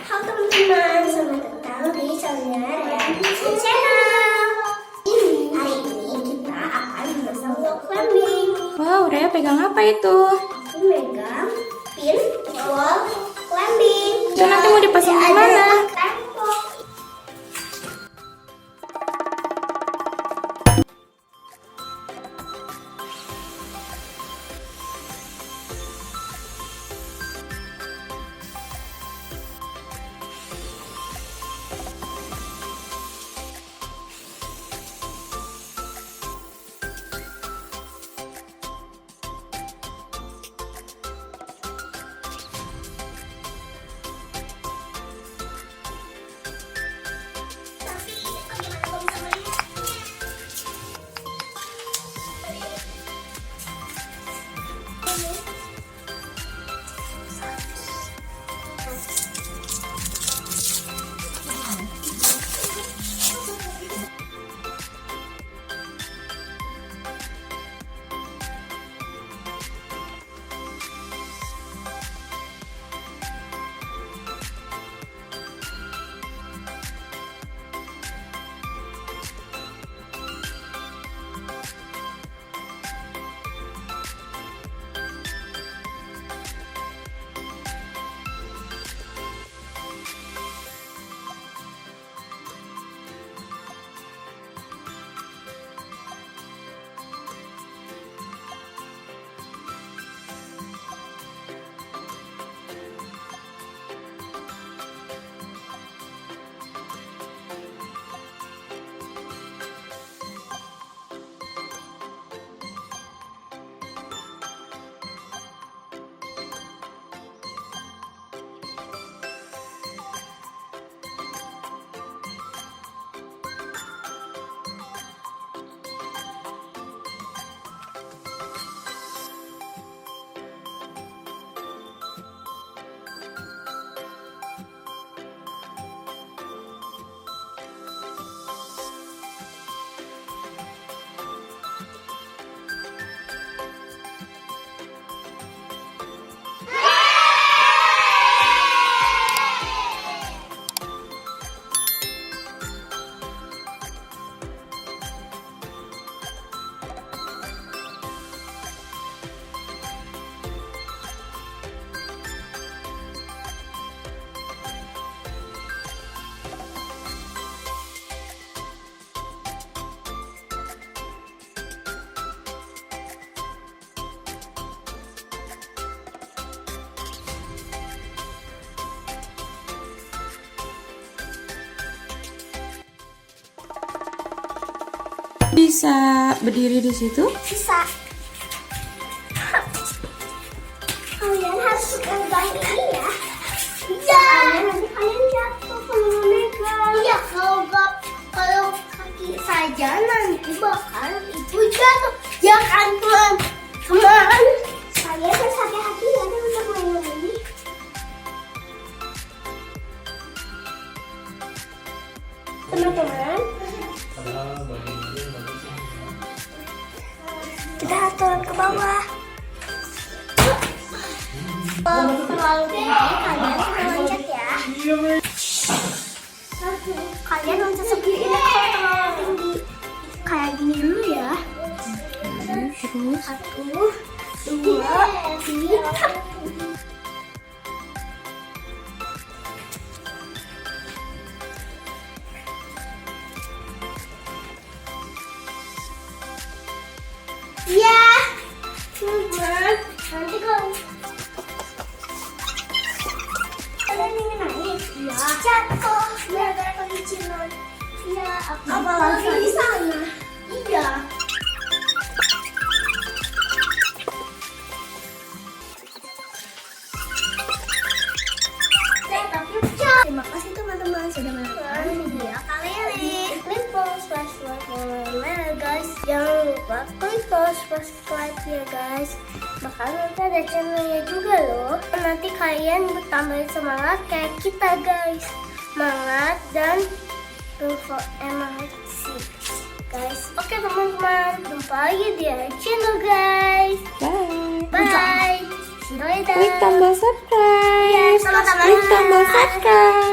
Halo teman-teman, selamat datang di Sebelumnya dan channel. Hari ini kita akan pasang wall climbing. Wow, Rea pegang apa itu? Aku megang pin wall climbing. Itu nanti mau dipasang di mana? Tembok. Bisa berdiri di situ? Bisa. Kalian harus pegang ini ya. Iya. Nanti kalian jatuh kalau megang. Iya, kalau kaki saja nanti bakal itu jatuh. Ya kan teman-teman. Saya harus hati-hati ya untuk mainan ini. Teman-teman, kita turun ke bawah. Terlalu tinggi, kalian loncat ya. Kalian loncat seperti ini kalau terlalu tinggi. Kayak gini dulu ya. Terus? 1, 2, 3. Iya, teman. Nanti kalau kalian ingin naik, ya jatuh gara-gara kelicinan. Iya, apalagi di sana. Iya. Terima kasih teman-teman sudah menonton video kali ini. Klik subscribe guys. Jangan lupa klik subscribe ya guys. Bahkan nanti ada channelnya juga loh. Nanti kalian bertambah semangat kayak kita guys. Semangat dan emosi guys. Oke teman-teman, jumpa lagi di channel guys. Bye. Bye. See you later. Klik tombol subscribe. subscribe, klik tombol subscribe.